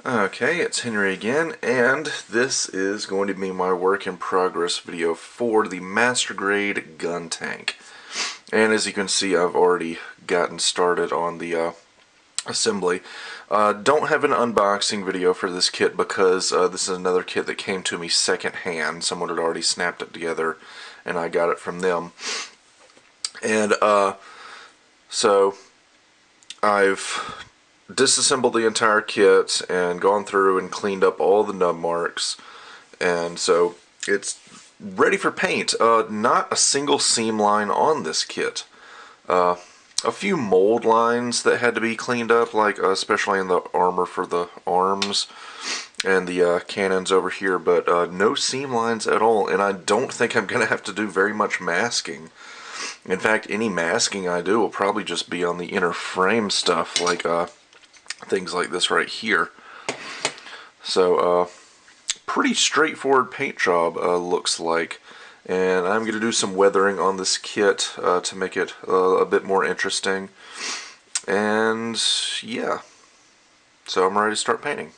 Okay, it's Henry again, and this is going to be my work in progress video for the Master Grade Guntank. And as you can see, I've already gotten started on the assembly. Don't have an unboxing video for this kit because this is another kit that came to me secondhand. Someone had already snapped it together, and I got it from them. And so I've disassembled the entire kit and gone through and cleaned up all the nub marks, and so it's ready for paint. Not a single seam line on this kit. A few mold lines that had to be cleaned up, like especially in the armor for the arms and the cannons over here, but no seam lines at all, and I don't think I'm going to have to do very much masking. In fact, any masking I do will probably just be on the inner frame stuff, like things like this right here. So pretty straightforward paint job looks like, and I'm going to do some weathering on this kit to make it a bit more interesting, and yeah, so I'm ready to start painting.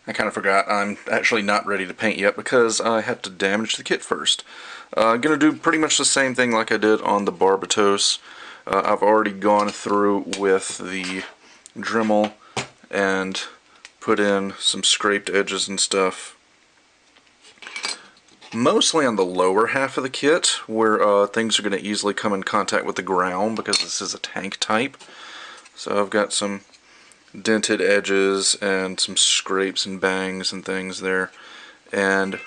I kind of forgot, I'm actually not ready to paint yet because I have to damage the kit first. I'm going to do pretty much the same thing like I did on the Barbatos. I've already gone through with the Dremel and put in some scraped edges and stuff. Mostly on the lower half of the kit, where things are going to easily come in contact with the ground because this is a tank type. So I've got some dented edges and some scrapes and bangs and things there. And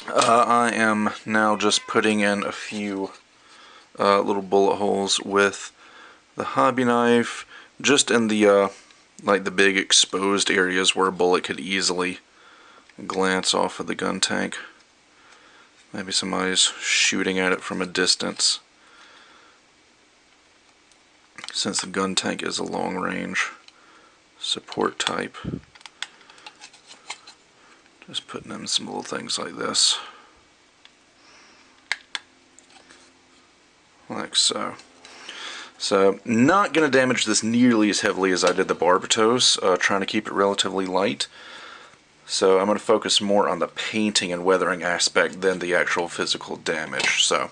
I am now just putting in a few little bullet holes with the hobby knife, just in the like the big exposed areas where a bullet could easily glance off of the gun tank. Maybe somebody's shooting at it from a distance, since the gun tank is a long range support type. Just putting in some little things like this. Like so. So, not going to damage this nearly as heavily as I did the Barbatos, trying to keep it relatively light. So I'm going to focus more on the painting and weathering aspect than the actual physical damage. So,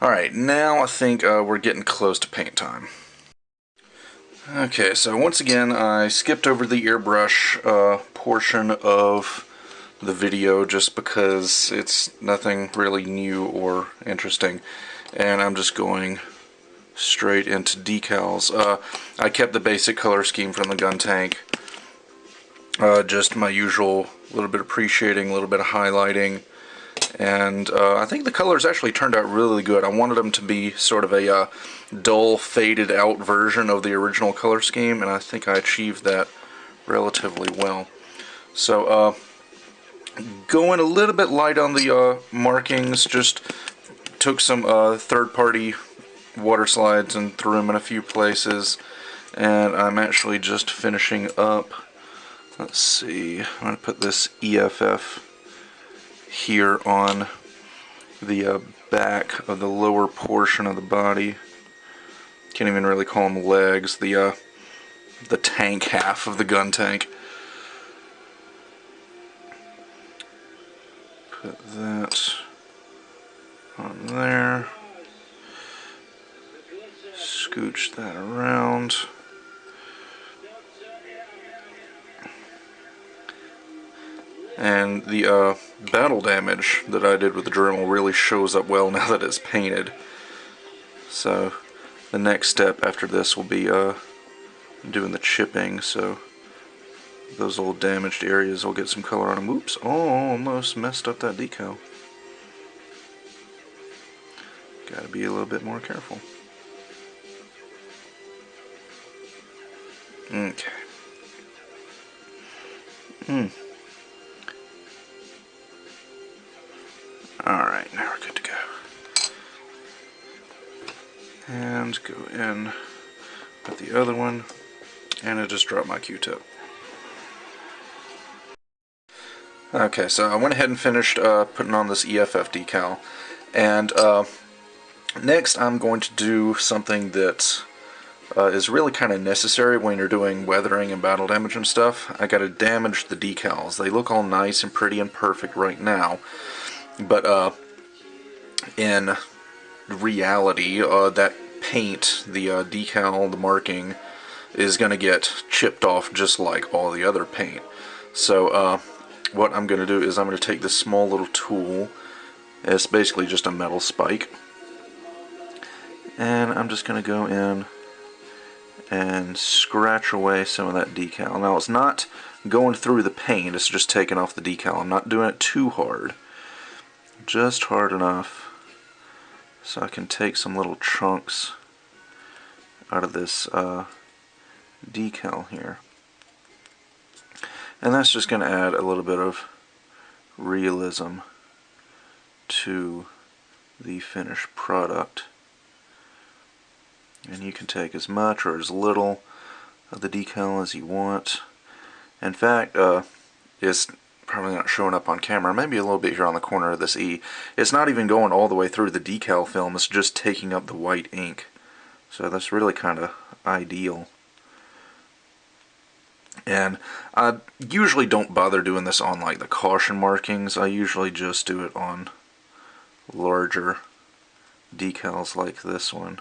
alright, now I think we're getting close to paint time. Okay, so once again I skipped over the airbrush portion of the video just because it's nothing really new or interesting. And I'm just going straight into decals. I kept the basic color scheme from the gun tank. Just my usual little bit of pre-shading, a little bit of highlighting. And I think the colors actually turned out really good. I wanted them to be sort of a dull, faded out version of the original color scheme, and I think I achieved that relatively well. So, going a little bit light on the markings, just took some third-party water slides and threw them in a few places, and I'm actually just finishing up. Let's see, I'm going to put this EFF here on the back of the lower portion of the body. Can't even really call them legs, the tank half of the gun tank. Put that on there. Scooch that around. And the battle damage that I did with the Dremel really shows up well now that it's painted. So the next step after this will be doing the chipping, so those old damaged areas will get some color on them. Oops, almost messed up that decal. Gotta be a little bit more careful. Okay. Alright, now we're good to go. And go in with the other one, and I just dropped my Q-tip. Okay, so I went ahead and finished putting on this EFF decal, and next I'm going to do something that is really kind of necessary when you're doing weathering and battle damage and stuff. I gotta damage the decals. They look all nice and pretty and perfect right now, but in reality, that paint, the decal, the marking, is gonna get chipped off just like all the other paint. So what I'm gonna do is I'm gonna take this small little tool. It's basically just a metal spike, and I'm just gonna go in and scratch away some of that decal. Now it's not going through the paint, it's just taking off the decal. I'm not doing it too hard, just hard enough so I can take some little chunks out of this decal here. And that's just going to add a little bit of realism to the finished product. And you can take as much or as little of the decal as you want. In fact, it's probably not showing up on camera, maybe a little bit here on the corner of this E. It's not even going all the way through the decal film, it's just taking up the white ink. So that's really kind of ideal. And I usually don't bother doing this on like the caution markings. I usually just do it on larger decals like this one.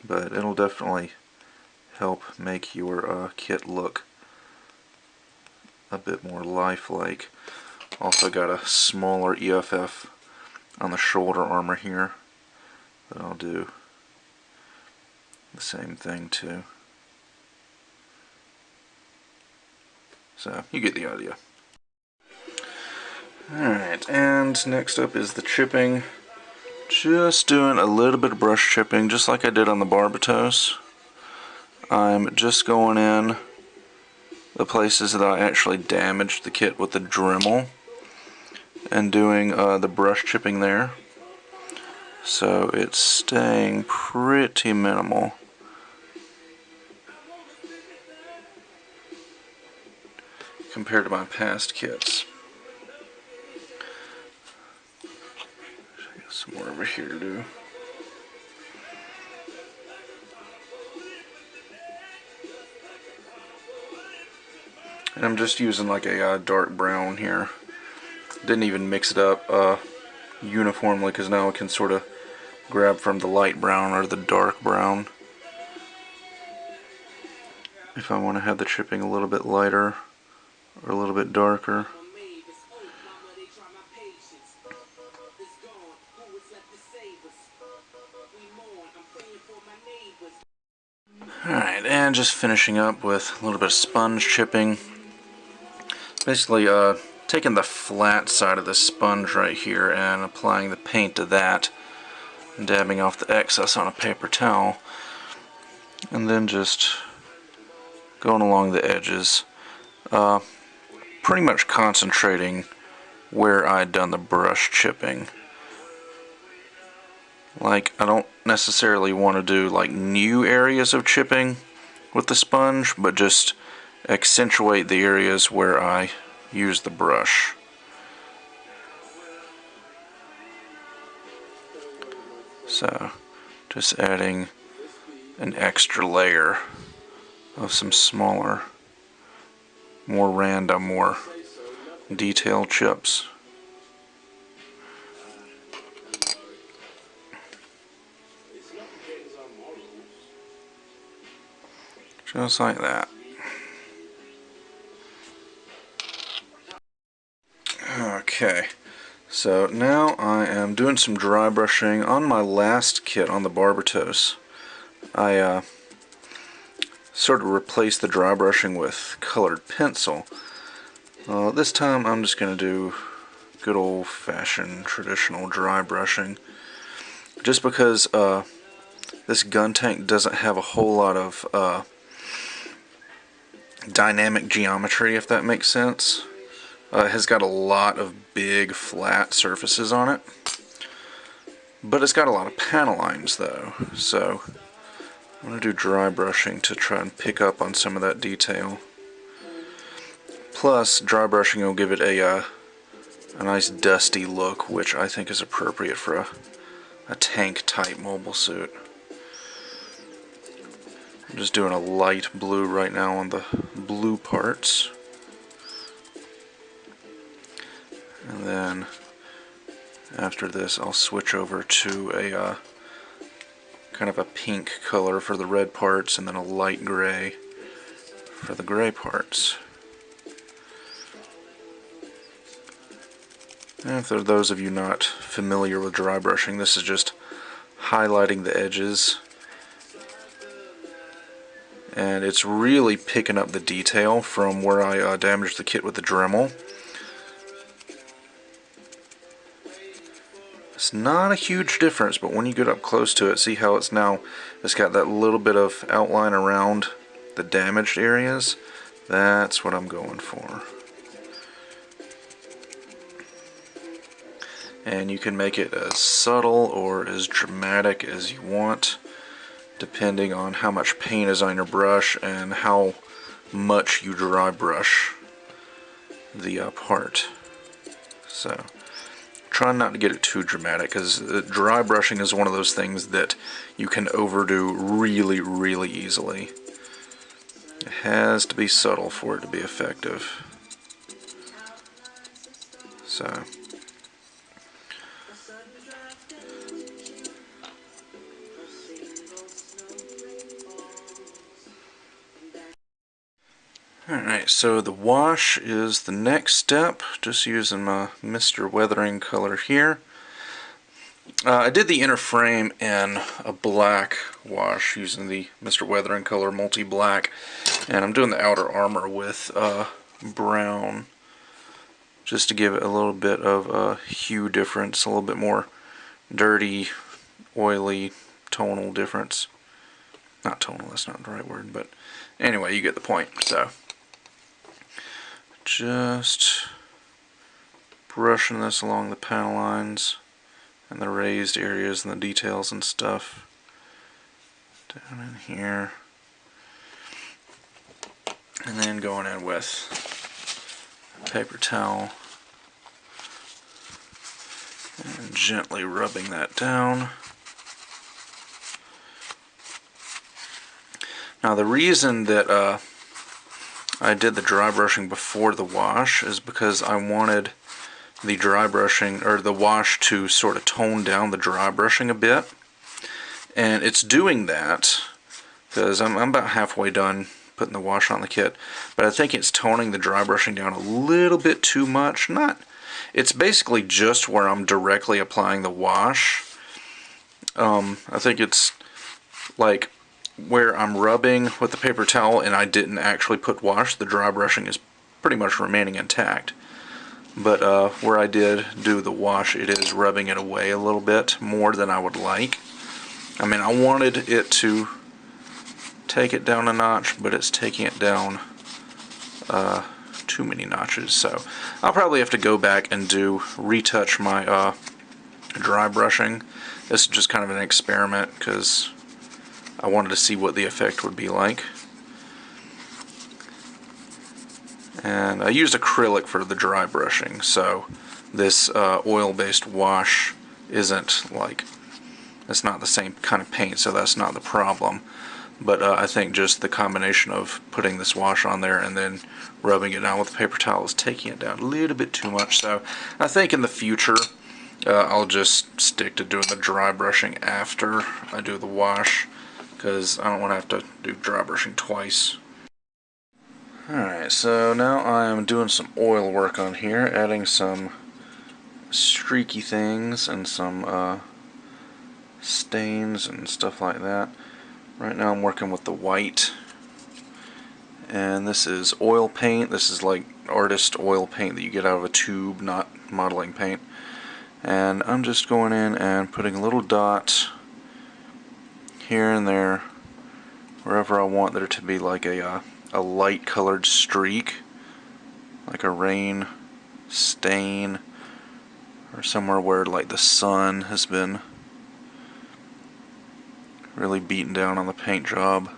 But it'll definitely help make your kit look a bit more lifelike. Also got a smaller EFF on the shoulder armor here that I'll do the same thing to. So you get the idea. Alright, and next up is the chipping. Just doing a little bit of brush chipping, just like I did on the Barbatos. I'm just going in the places that I actually damaged the kit with the Dremel and doing the brush chipping there. So it's staying pretty minimal. Compared to my past kits. I got some more over here to do. And I'm just using like a dark brown here. Didn't even mix it up uniformly because now I can sort of grab from the light brown or the dark brown if I want to have the chipping a little bit lighter or a little bit darker. Alright, and just finishing up with a little bit of sponge chipping. Basically taking the flat side of the sponge right here and applying the paint to that, and dabbing off the excess on a paper towel, and then just going along the edges, pretty much concentrating where I'd done the brush chipping. Like, I don't necessarily want to do like new areas of chipping with the sponge, but just accentuate the areas where I use the brush. So just adding an extra layer of some smaller, more random, more detailed chips. Just like that. Okay, so now I am doing some dry brushing on my last kit on the Barbatos. I sort of replaced the dry brushing with colored pencil. This time I'm just going to do good old-fashioned traditional dry brushing, just because this Guntank doesn't have a whole lot of dynamic geometry, if that makes sense. It has got a lot of big flat surfaces on it, but it's got a lot of panel lines though, so I'm going to do dry brushing to try and pick up on some of that detail. Plus, dry brushing will give it a nice dusty look, which I think is appropriate for a tank type mobile suit. I'm just doing a light blue right now on the blue parts. And then after this I'll switch over to a kind of a pink color for the red parts, and then a light gray for the gray parts. And for those of you not familiar with dry brushing, this is just highlighting the edges, and it's really picking up the detail from where I damaged the kit with the Dremel. It's not a huge difference, but when you get up close to it, see how it's got that little bit of outline around the damaged areas? That's what I'm going for. And you can make it as subtle or as dramatic as you want, depending on how much paint is on your brush and how much you dry brush the part. So try not to get it too dramatic, because dry brushing is one of those things that you can overdo really, really easily. It has to be subtle for it to be effective. So alright, so the wash is the next step, just using my Mr. Weathering color here. I did the inner frame in a black wash using the Mr. Weathering color multi-black, and I'm doing the outer armor with brown, just to give it a little bit of a hue difference, a little bit more dirty, oily, tonal difference. Not tonal, that's not the right word, but anyway, you get the point. So just brushing this along the panel lines and the raised areas and the details and stuff down in here, and then going in with a paper towel and gently rubbing that down. Now the reason that I did the dry brushing before the wash is because I wanted the dry brushing, or the wash, to sort of tone down the dry brushing a bit, and it's doing that because I'm about halfway done putting the wash on the kit, but I think it's toning the dry brushing down a little bit too much. It's basically just where I'm directly applying the wash. I think it's like where I'm rubbing with the paper towel and I didn't actually put wash, the dry brushing is pretty much remaining intact. But where I did do the wash, it is rubbing it away a little bit more than I would like. I mean, I wanted it to take it down a notch, but it's taking it down too many notches. So I'll probably have to go back and retouch my dry brushing. This is just kind of an experiment because I wanted to see what the effect would be like. And I used acrylic for the dry brushing, so this oil-based wash isn't like, it's not the same kind of paint, so that's not the problem. But I think just the combination of putting this wash on there and then rubbing it down with the paper towel is taking it down a little bit too much. So I think in the future I'll just stick to doing the dry brushing after I do the wash, because I don't want to have to do dry brushing twice. Alright, so now I am doing some oil work on here, adding some streaky things and some stains and stuff like that. Right now I'm working with the white, and this is oil paint. This is like artist oil paint that you get out of a tube, not modeling paint. And I'm just going in and putting a little dot here and there, wherever I want there to be like a light colored streak, like a rain stain, or somewhere where like the sun has been really beaten down on the paint job,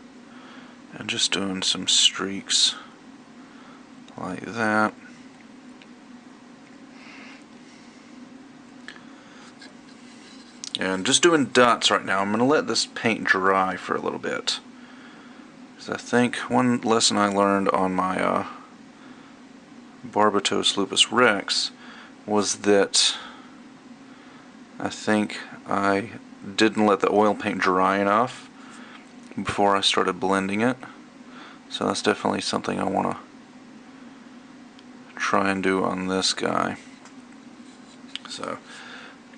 and just doing some streaks like that. And just doing dots right now. I'm going to let this paint dry for a little bit. I think one lesson I learned on my Barbatos Lupus Rex was that I think I didn't let the oil paint dry enough before I started blending it. So that's definitely something I want to try and do on this guy. So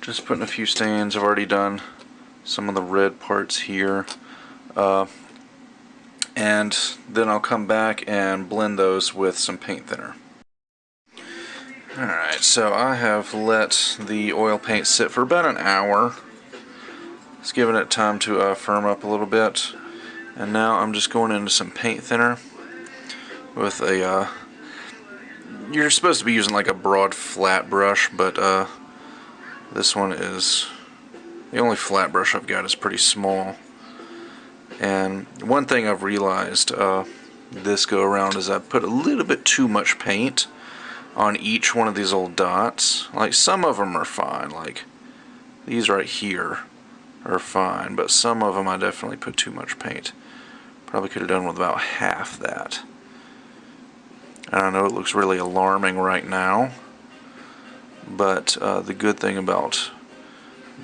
just putting a few stains. I've already done some of the red parts here. And then I'll come back and blend those with some paint thinner. Alright, so I have let the oil paint sit for about an hour. It's giving it time to firm up a little bit. And now I'm just going into some paint thinner with a, you're supposed to be using like a broad flat brush, but this one is, the only flat brush I've got is pretty small. And one thing I've realized this go around is I put a little bit too much paint on each one of these old dots. Like some of them are fine, like these right here are fine, but some of them I definitely put too much paint. Probably could have done with about half that. And I know it looks really alarming right now, but the good thing about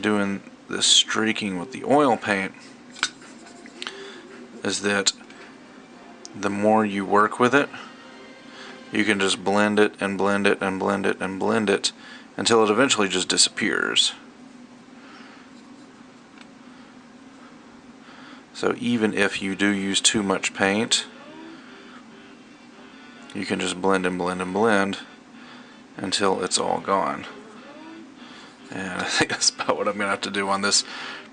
doing this streaking with the oil paint is that the more you work with it, you can just blend it and blend it and blend it and blend it until it eventually just disappears. So even if you do use too much paint, you can just blend and blend and blend until it's all gone. And I think that's about what I'm going to have to do on this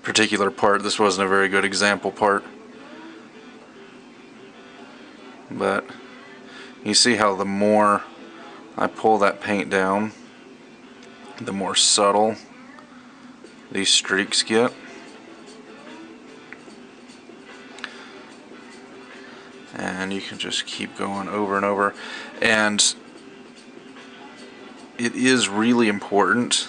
particular part. This wasn't a very good example part. But you see how the more I pull that paint down, the more subtle these streaks get. And you can just keep going over and over. And it is really important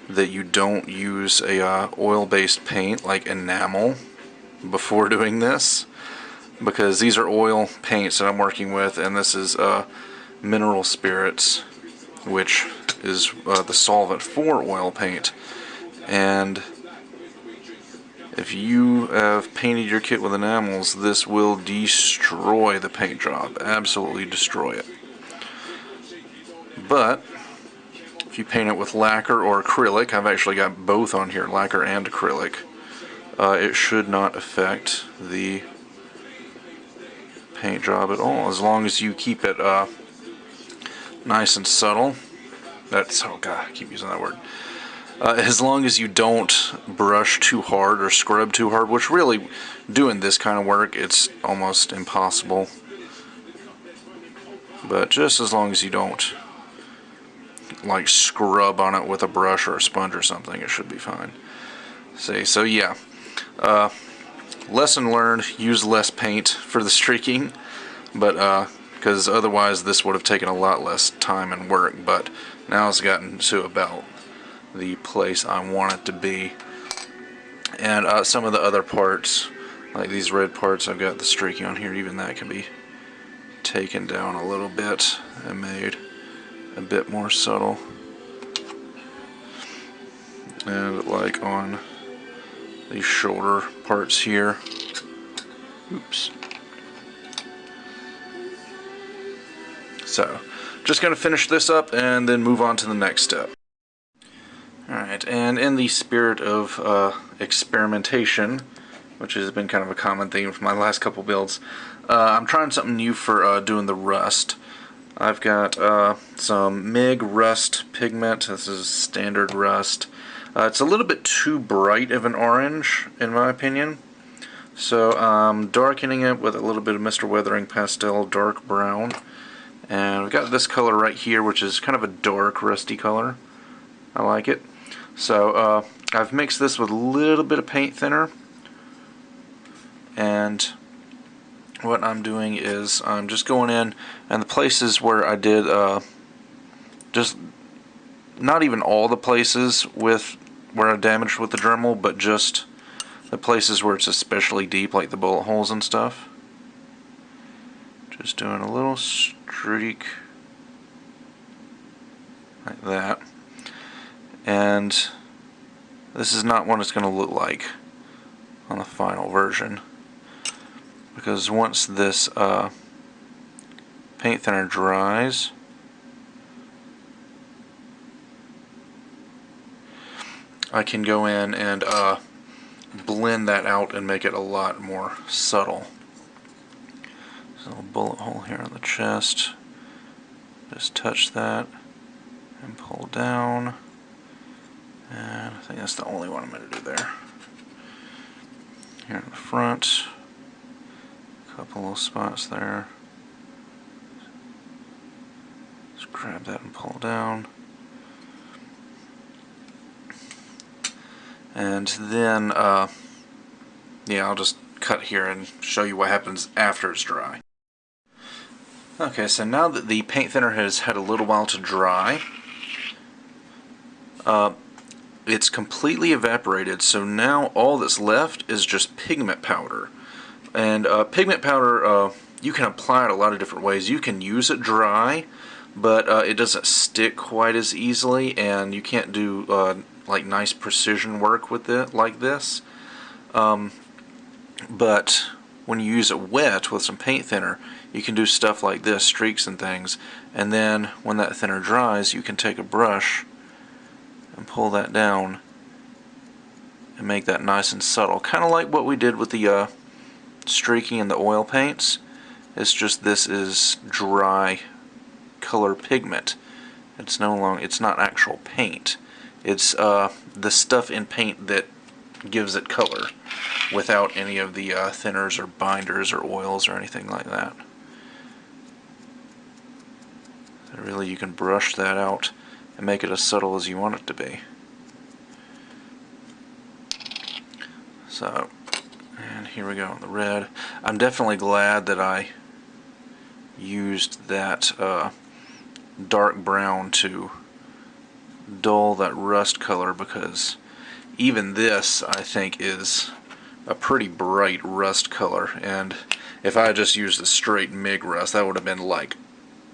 that you don't use a oil-based paint like enamel before doing this, because these are oil paints that I'm working with, and this is mineral spirits, which is the solvent for oil paint. And if you have painted your kit with enamels, this will destroy the paint job, absolutely destroy it. But if you paint it with lacquer or acrylic, I've actually got both on here, lacquer and acrylic, it should not affect the paint job at all, as long as you keep it nice and subtle. That's, oh god, I keep using that word. As long as you don't brush too hard or scrub too hard, which really, doing this kind of work, it's almost impossible. But just as long as you don't like scrub on it with a brush or a sponge or something, it should be fine. See, so yeah, lesson learned, use less paint for the streaking, but because otherwise this would have taken a lot less time and work. But now it's gotten to about the place I want it to be. And some of the other parts, like these red parts, I've got the streaking on here, even that can be taken down a little bit and made a bit more subtle. And like on these shoulder parts here, oops. So just going to finish this up and then move on to the next step. Alright, and in the spirit of experimentation, which has been kind of a common theme for my last couple builds, I'm trying something new for doing the rust. I've got some MIG rust pigment. This is standard rust. It's a little bit too bright of an orange, in my opinion. So I'm darkening it with a little bit of Mr. Weathering Pastel dark brown. And we've got this color right here, which is kind of a dark rusty color. I like it. So I've mixed this with a little bit of paint thinner. And what I'm doing is I'm just going in, and the places where I did just not even all the places with where I damaged with the Dremel, but just the places where it's especially deep, like the bullet holes and stuff. Just doing a little streak like that. And this is not what it's going to look like on the final version, because once this paint thinner dries, I can go in and blend that out and make it a lot more subtle. So a little bullet hole here on the chest. Just touch that and pull down. And I think that's the only one I'm going to do there. Here in the front, a couple little spots there. Just grab that and pull down. And then, yeah, I'll just cut here and show you what happens after it's dry. Okay, so now that the paint thinner has had a little while to dry, it's completely evaporated, so now all that's left is just pigment powder. And pigment powder, you can apply it a lot of different ways. You can use it dry, but it doesn't stick quite as easily, and you can't do like nice precision work with it like this. But when you use it wet with some paint thinner, you can do stuff like this, streaks and things, and then when that thinner dries, you can take a brush and pull that down and make that nice and subtle, kind of like what we did with the streaking and the oil paints. It's just this is dry color pigment. It's not actual paint. It's the stuff in paint that gives it color without any of the thinners or binders or oils or anything like that. So really, you can brush that out and make it as subtle as you want it to be. So, and here we go on the red. I'm definitely glad that I used that dark brown to dull that rust color, because even this, I think, is a pretty bright rust color, and if I had just used the straight MIG rust, that would have been like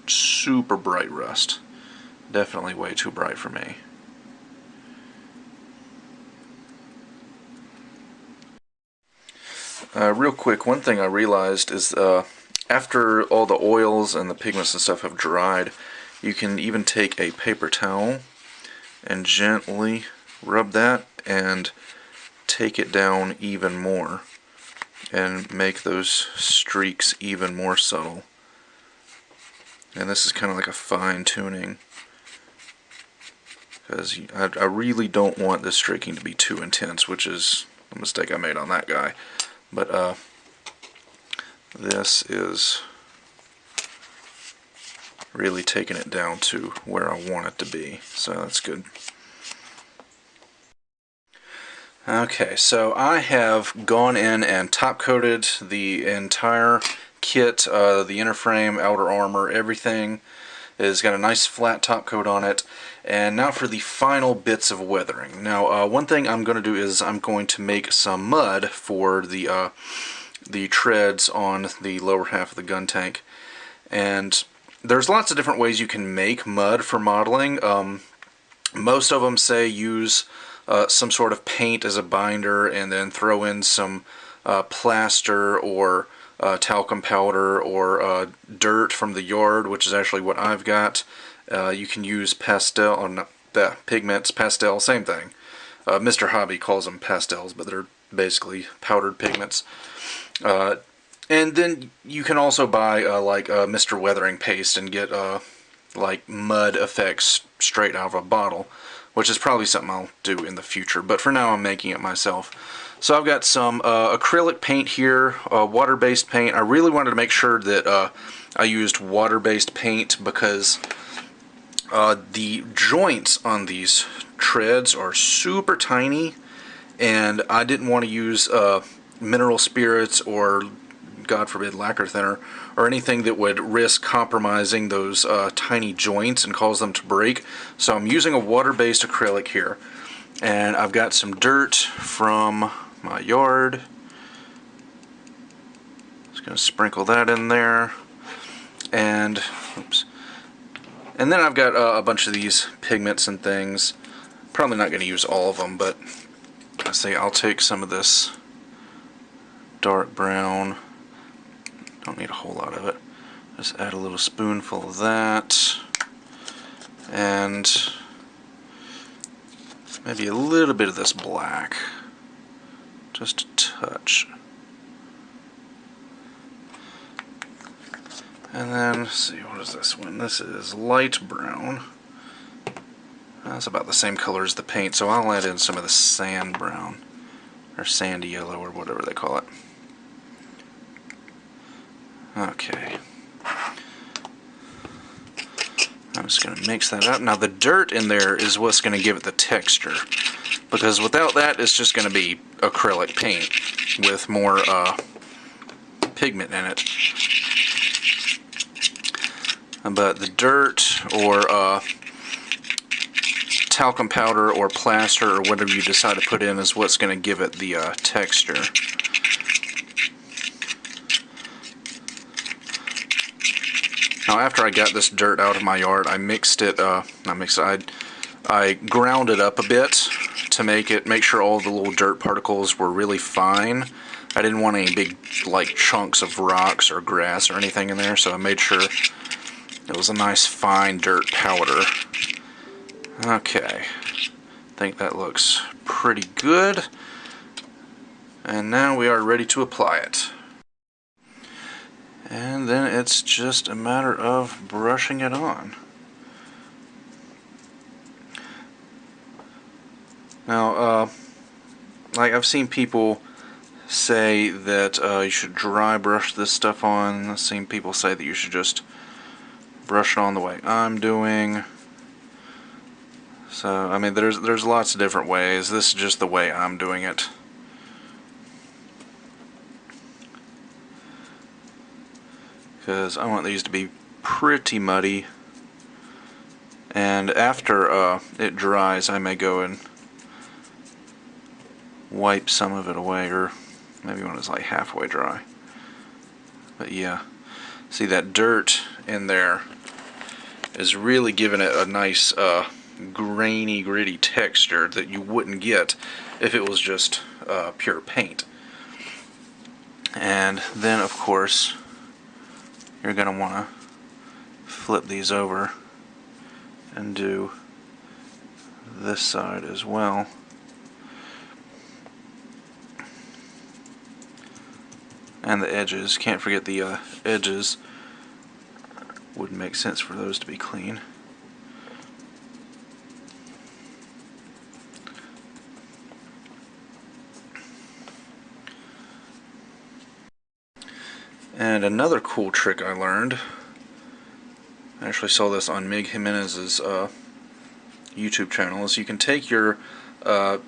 super bright rust. Definitely way too bright for me. Real quick, one thing I realized is after all the oils and the pigments and stuff have dried, you can even take a paper towel and gently rub that and take it down even more and make those streaks even more subtle. And this is kind of like a fine tuning, because I really don't want this streaking to be too intense, which is a mistake I made on that guy. But this is really taking it down to where I want it to be, so that's good. Okay, so I have gone in and top coated the entire kit, the inner frame, outer armor, everything has got a nice flat top coat on it. And now for the final bits of weathering. Now, one thing I'm going to do is I'm going to make some mud for the treads on the lower half of the gun tank. And there's lots of different ways you can make mud for modeling. Most of them say use some sort of paint as a binder and then throw in some plaster or talcum powder or dirt from the yard, which is actually what I've got. You can use pastel, or not, pigments, pastel, same thing. Mr. Hobby calls them pastels, but they're basically powdered pigments. And then you can also buy like Mr. Weathering paste and get like mud effects straight out of a bottle, which is probably something I'll do in the future, but for now I'm making it myself. So I've got some acrylic paint here, water-based paint. I really wanted to make sure that I used water-based paint because the joints on these treads are super tiny, and I didn't want to use mineral spirits or, God forbid, lacquer thinner or anything that would risk compromising those tiny joints and cause them to break. So I'm using a water-based acrylic here, and I've got some dirt from my yard. Just going to sprinkle that in there. And oops. And then I've got a bunch of these pigments and things. Probably not going to use all of them, but I say I'll take some of this dark brown. Don't need a whole lot of it. Just add a little spoonful of that, and maybe a little bit of this black, just a touch. And then, let's see, what is this one? This is light brown. That's about the same color as the paint, so I'll add in some of the sand brown, or sandy yellow, or whatever they call it. Okay. I'm just going to mix that up. Now the dirt in there is what's going to give it the texture, because without that it's just going to be acrylic paint with more pigment in it. But the dirt or talcum powder or plaster or whatever you decide to put in is what's going to give it the texture. Now after I got this dirt out of my yard, I mixed it, I ground it up a bit to make sure all the little dirt particles were really fine. I didn't want any big like chunks of rocks or grass or anything in there, so I made sure it was a nice fine dirt powder. Okay, I think that looks pretty good. And now we are ready to apply it. And then it's just a matter of brushing it on. Now, like I've seen people say that you should dry brush this stuff on. I've seen people say that you should just brush it on the way I'm doing. So, I mean, there's lots of different ways. This is just the way I'm doing it. Because I want these to be pretty muddy, and after it dries I may go and wipe some of it away, or maybe when it's like halfway dry. But yeah, see that dirt in there is really giving it a nice grainy, gritty texture that you wouldn't get if it was just pure paint. And then of course you're going to want to flip these over and do this side as well. And the edges. Can't forget the edges. Would make sense for those to be clean. And another cool trick I learned, I actually saw this on Mig Jimenez's YouTube channel, is you can take your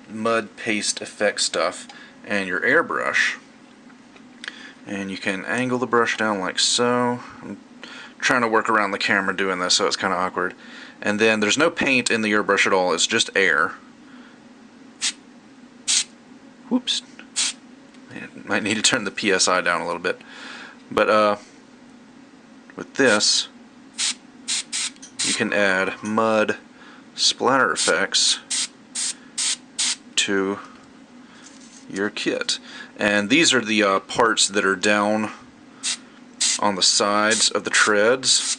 mud paste effect stuff and your airbrush, and you can angle the brush down like so. I'm trying to work around the camera doing this, so it's kind of awkward. And then there's no paint in the airbrush at all, it's just air. Whoops. Might need to turn the PSI down a little bit. But with this, you can add mud splatter effects to your kit. And these are the parts that are down on the sides of the treads.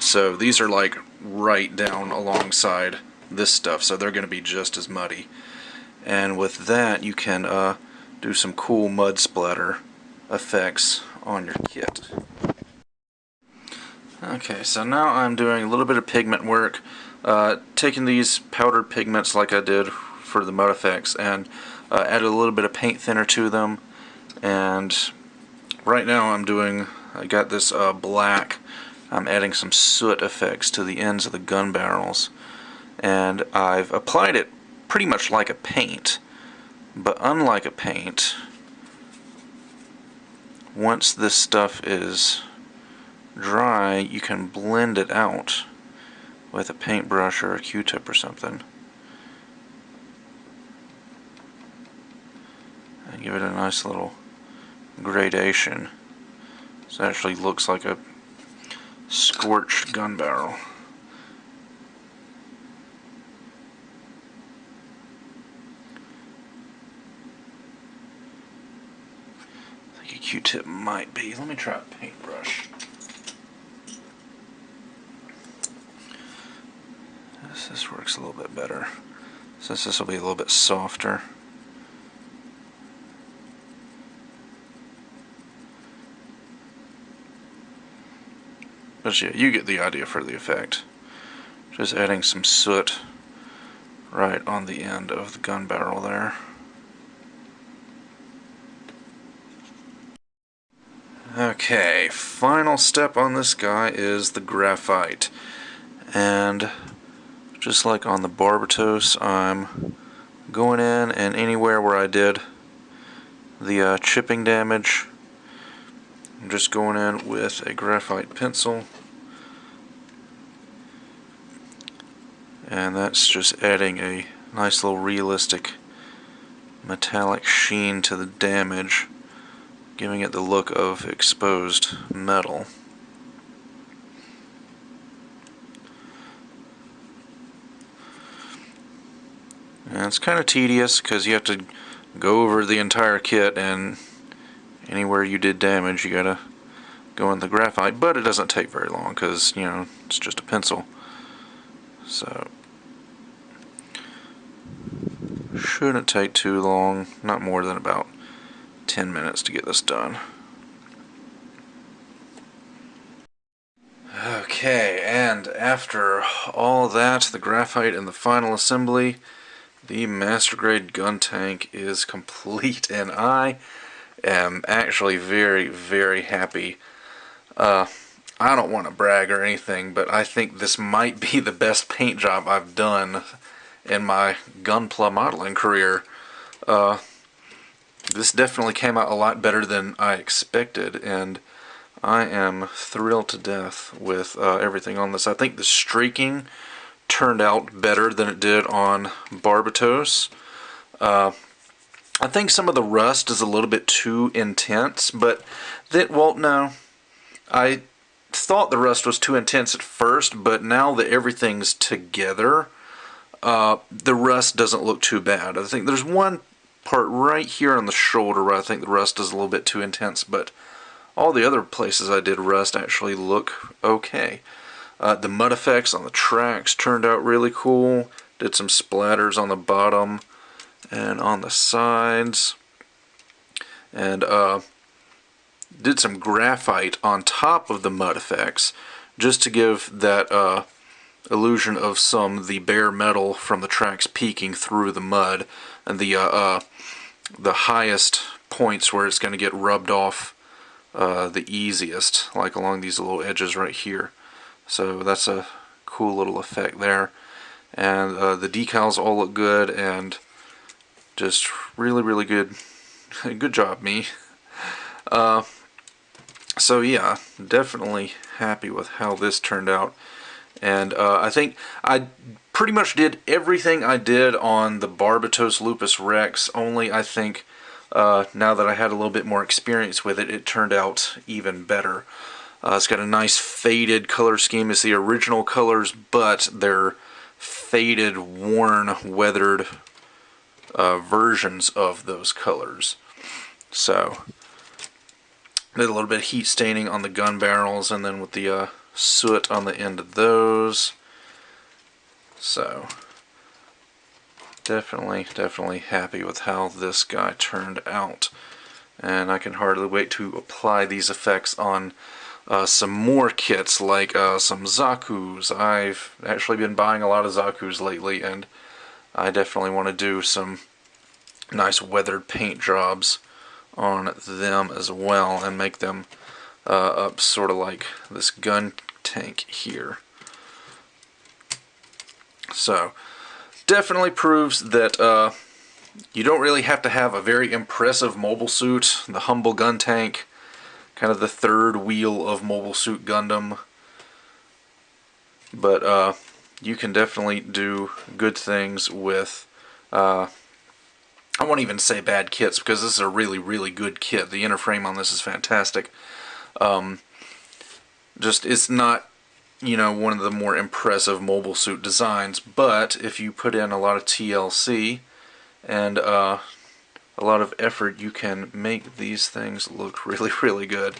So these are like right down alongside this stuff, so they're going to be just as muddy. And with that, you can do some cool mud splatter effects on your kit. Okay, so now I'm doing a little bit of pigment work, taking these powdered pigments like I did for the mud effects and added a little bit of paint thinner to them. And right now I got this black. I'm adding some soot effects to the ends of the gun barrels, and I've applied it pretty much like a paint, but unlike a paint, once this stuff is dry, you can blend it out with a paintbrush or a Q-tip or something and give it a nice little gradation. So it actually looks like a scorched gun barrel. I think a Q-tip might be. Let me try a paintbrush. This works a little bit better, since this will be a little bit softer. But yeah, you get the idea for the effect. Just adding some soot right on the end of the gun barrel there. Okay, final step on this guy is the graphite. And just like on the Barbatos, I'm going in, and anywhere where I did the chipping damage, I'm just going in with a graphite pencil, and that's just adding a nice little realistic metallic sheen to the damage, giving it the look of exposed metal. And it's kind of tedious because you have to go over the entire kit, and anywhere you did damage you gotta go in the graphite, but it doesn't take very long because, you know, it's just a pencil. So shouldn't take too long, not more than about 10 minutes to get this done. Okay, and after all that, the graphite and the final assembly, the master grade Guntank is complete, and I am actually very, very happy. I don't want to brag or anything, but I think this might be the best paint job I've done in my Gunpla modeling career. This definitely came out a lot better than I expected, and I am thrilled to death with everything on this. I think the streaking turned out better than it did on Barbatos. I think some of the rust is a little bit too intense, but well, no. I thought the rust was too intense at first, but now that everything's together, the rust doesn't look too bad. I think there's one part right here on the shoulder where I think the rust is a little bit too intense, but all the other places I did rust actually look okay. The mud effects on the tracks turned out really cool. Did some splatters on the bottom and on the sides. And did some graphite on top of the mud effects just to give that illusion of the bare metal from the tracks peeking through the mud, and the highest points where it's going to get rubbed off the easiest, like along these little edges right here. So that's a cool little effect there. And the decals all look good, and just really, really good. Good job, me. So yeah, definitely happy with how this turned out. And I think I pretty much did everything I did on the Barbatos Lupus Rex, only I think now that I had a little bit more experience with it, it turned out even better. It's got a nice faded color scheme. It's the original colors, but they're faded, worn, weathered versions of those colors. So, did a little bit of heat staining on the gun barrels, and then with the soot on the end of those. So, definitely happy with how this guy turned out. And I can hardly wait to apply these effects on some more kits, like some Zaku's. I've actually been buying a lot of Zaku's lately, and I definitely want to do some nice weathered paint jobs on them as well, and make them up sort of like this gun tank here. So, definitely proves that you don't really have to have a very impressive mobile suit. The humble Guntank, kind of the third wheel of Mobile Suit Gundam. But you can definitely do good things with, I won't even say bad kits, because this is a really, really good kit. The inner frame on this is fantastic. just it's not, you know, one of the more impressive mobile suit designs, but if you put in a lot of TLC and a lot of effort, you can make these things look really, really good.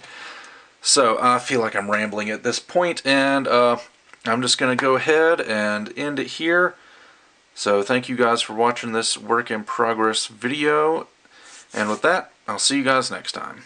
So I feel like I'm rambling at this point, and I'm just going to go ahead and end it here. So thank you guys for watching this work in progress video, and with that, I'll see you guys next time.